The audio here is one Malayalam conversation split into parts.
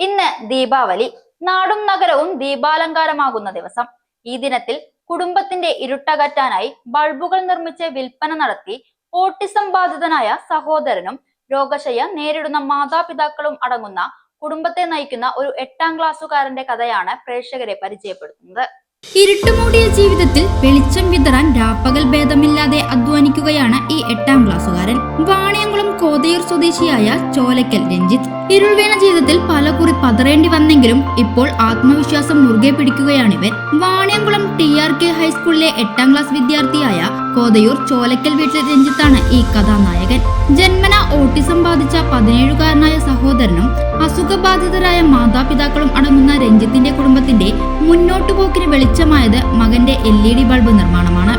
ഇന്ന് ദീപാവലി. നാടും നഗരവും ദീപാലങ്കാരമാകുന്ന ദിവസം. ഈ ദിനത്തിൽ കുടുംബത്തിന്റെ ഇരുട്ടകറ്റാനായി ബൾബുകൾ നിർമ്മിച്ച് വിൽപ്പന നടത്തി ഓട്ടിസം ബാധിതനായ സഹോദരനും രോഗശയ്യ നേരിടുന്ന മാതാപിതാക്കളും അടങ്ങുന്ന കുടുംബത്തെ നയിക്കുന്ന ഒരു 8ാം ക്ലാസ്സുകാരന്റെ കഥയാണ് പ്രേക്ഷകരെ പരിചയപ്പെടുത്തുന്നത്. ഇരുട്ടുമൂടിയ ജീവിതത്തിൽ വെളിച്ചം വിതറാൻ രാപ്പകൽ ഭേദമില്ലാതെ അധ്വാനിക്കുകയാണ് ഈ 8ാം ക്ലാസ്സുകാരൻ. വാണിയംകുളം കോതയൂർ സ്വദേശിയായ ചോലക്കൽ രഞ്ജിത്ത്. ഇരുൾവീണ ജീവിതത്തിൽ പലകുറി പതറേണ്ടി വന്നെങ്കിലും ഇപ്പോൾ ആത്മവിശ്വാസം മുറുകെ പിടിക്കുകയാണിവൻ. വാണിയംകുളം TRK ഹൈസ്കൂളിലെ 8ാം ക്ലാസ് വിദ്യാർത്ഥിയായ കോതയൂർ ചോലക്കൽ വീട്ടിൽ രഞ്ജിത്താണ് ഈ കഥാനായകൻ. ജന്മന ഓട്ടിസം ബാധിച്ച 17കാരനായ സഹോദരനും അസുഖബാധിതരായ മാതാപിതാക്കളും അടങ്ങുന്ന രഞ്ജിത്തിന്റെ കുടുംബത്തിന്റെ മുന്നോട്ടുപോക്കിന് വെളിച്ചമായത് മകന്റെ LED ബൾബ് നിർമ്മാണമാണ്.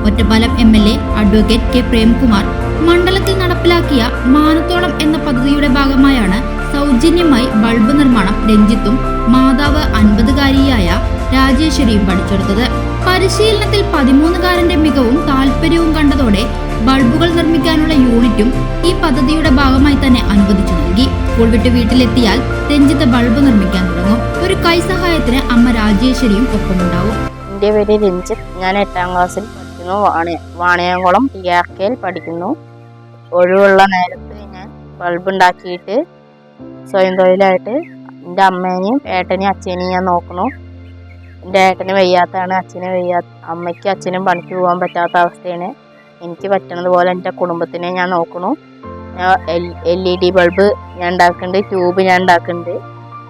Ottapalam MLA advocate K Premkumar മണ്ഡലത്തിൽ നടപ്പിലാക്കിയ മാനത്തോളം എന്ന പദ്ധതിയുടെ ഭാഗമായാണ് സൗജന്യമായി ബൾബ് നിർമ്മാണം രഞ്ജിത്തും മാതാവ് 50കാരിയായ രാജേശ്വരിയും പഠിച്ചെടുത്തത്. പരിശീലനത്തിൽ 13കാരന്റെ മികവും താല്പര്യവും കണ്ടതോടെ ബൾബുകൾ നിർമ്മിക്കാനുള്ള യൂണിറ്റും ഈ പദ്ധതിയുടെ ഭാഗമായി തന്നെ അനുവദിച്ചു നൽകി. സ്കൂൾ വിട്ട് വീട്ടിലെത്തിയാൽ രഞ്ജിത്ത് ബൾബ് നിർമ്മിക്കാൻ തുടങ്ങും. ഒരു കൈസഹായത്തിന് അമ്മ രാജേശ്വരിയും ഒപ്പമുണ്ടാവും. എൻ്റെ പേര് രഞ്ജിത്ത്. ഞാൻ 8ാം ക്ലാസ്സിൽ വാണിയംകുളം TRK പഠിക്കുന്നു. ഒഴിവുള്ള നേരത്ത് ഞാൻ ബൾബ് ഉണ്ടാക്കിയിട്ട് സ്വയം തൊഴിലായിട്ട് എൻ്റെ അമ്മേനെയും ഏട്ടനെയും അച്ഛനെയും ഞാൻ നോക്കുന്നു. എൻ്റെ ഏട്ടന് വയ്യാത്തതാണ്, അച്ഛന് അമ്മയ്ക്ക് അച്ഛനും പണിക്ക് പോകാൻ പറ്റാത്ത അവസ്ഥയാണ്. എനിക്ക് പറ്റുന്നത് പോലെ എൻ്റെ കുടുംബത്തിനെ ഞാൻ നോക്കുന്നു. LED ബൾബ് ഞാൻ ഉണ്ടാക്കുന്നുണ്ട്, ട്യൂബ് ഞാൻ ഉണ്ടാക്കുന്നുണ്ട്.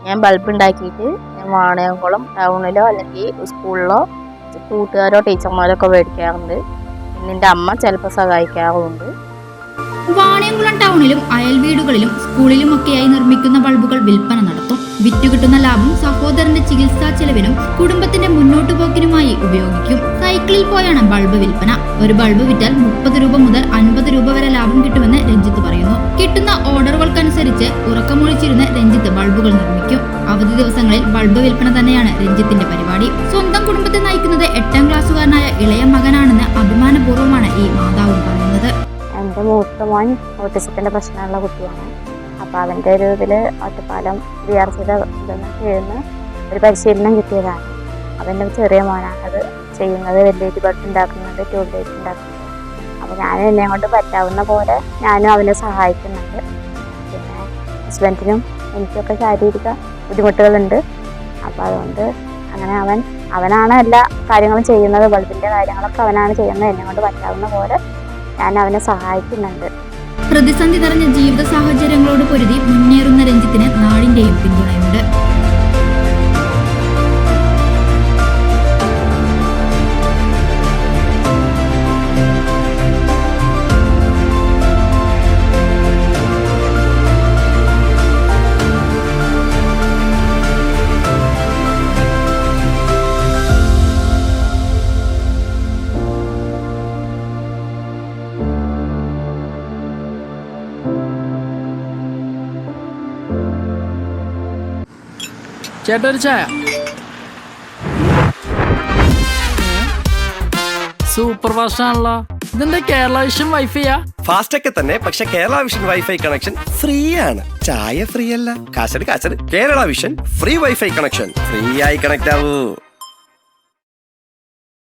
ഞാൻ ബൾബ് ഉണ്ടാക്കിയിട്ട് ഞാൻ വാണിയംകുളം ടൗണിലോ അല്ലെങ്കിൽ സ്കൂളിലോ കൂട്ടുകാരോ ടീച്ചർമാരൊക്കെ മേടിക്കാറുണ്ട്. പിന്നെ എൻ്റെ അമ്മ ചിലപ്പോൾ സഹായിക്കാറുമുണ്ട്. വാണിയംകുളം ടൗണിലും അയൽ വീടുകളിലും സ്കൂളിലുമൊക്കെയായി നിർമ്മിക്കുന്ന ബൾബുകൾ വിൽപ്പന നടത്തും. വിറ്റുകിട്ടുന്ന ലാഭം സഹോദരന്റെ ചികിത്സാ ചെലവിനും കുടുംബത്തിന്റെ മുന്നോട്ടുപോക്കിനുമായി ഉപയോഗിക്കും. സൈക്കിളിൽ പോയാണ് ബൾബ് വിൽപ്പന. ഒരു ബൾബ് വിറ്റാൽ 30 രൂപ മുതൽ 50 രൂപ വരെ ലാഭം കിട്ടുമെന്ന് രഞ്ജിത്ത് പറയുന്നു. കിട്ടുന്ന ഓർഡറുകൾക്കനുസരിച്ച് ഉറക്കമൊഴിച്ചിരുന്ന് രഞ്ജിത്ത് ബൾബുകൾ നിർമ്മിക്കും. അവധി ദിവസങ്ങളിൽ ബൾബ് വിൽപ്പന തന്നെയാണ് രഞ്ജിത്തിന്റെ പരിപാടി. സ്വന്തം കുടുംബത്തെ നയിക്കുന്നത് 8ാം ക്ലാസ്സുകാരനായ ഇളയ മകനാണെന്ന് അഭിമാനപൂർവ്വമാണ് ഈ മാതാവും പറയുന്നത്. എൻ്റെ മൂത്ത മോൻ ഓട്ടിസത്തിൻ്റെ പ്രശ്നമുള്ള കുട്ടിയാണ്. അപ്പോൾ അവൻ്റെ ഒരു ഇതിൽ ഒറ്റപ്പാലം DRCയുടെ കീഴിൽ ഒരു പരിശീലനം കിട്ടിയതാണ്. അവൻ്റെ ചെറിയ മോനാണ് അത് ചെയ്യുന്നത്. LED ബൾബ് ഉണ്ടാക്കുന്നുണ്ട്, ട്യൂബ് ലൈറ്റ് ഉണ്ടാക്കുന്നുണ്ട്. അപ്പോൾ ഞാൻ എന്നെ കൊണ്ട് പറ്റാവുന്ന പോലെ ഞാനും അവനെ സഹായിക്കുന്നുണ്ട്. പിന്നെ ഹസ്ബൻഡിനും എനിക്കൊക്കെ ശാരീരിക ബുദ്ധിമുട്ടുകളുണ്ട്. അപ്പോൾ അതുകൊണ്ട് അങ്ങനെ അവനാണ് എല്ലാ കാര്യങ്ങളും ചെയ്യുന്നത്. ബൾബിൻ്റെ കാര്യങ്ങളൊക്കെ അവനാണ് ചെയ്യുന്നത്. എന്നെ കൊണ്ട് പറ്റാവുന്ന പോലെ ഞാൻ അവനെ സഹായിക്കുന്നുണ്ട്. പ്രതിസന്ധി നിറഞ്ഞ ജീവിത സാഹചര്യങ്ങളോട് പൊരുതി മുന്നേറുന്ന രഞ്ജിത്തിന് നാടിന്റെയും പിന്തുണയുണ്ട്. ചേട്ടാ ഒരു ചായ. സൂപ്പർ ഫാസ്റ്റ് ആണല്ലോ. ഇതെന്താ കേരള വിഷൻ വൈഫൈയാ? ഫാസ്റ്റ് ഒക്കെ തന്നെ, പക്ഷെ Kerala vision wifi connection free ആണ്. ചായ ഫ്രീ അല്ല, കാശട് Kerala vision free wifi connection. Free ആയി കണക്ട് ആവൂ.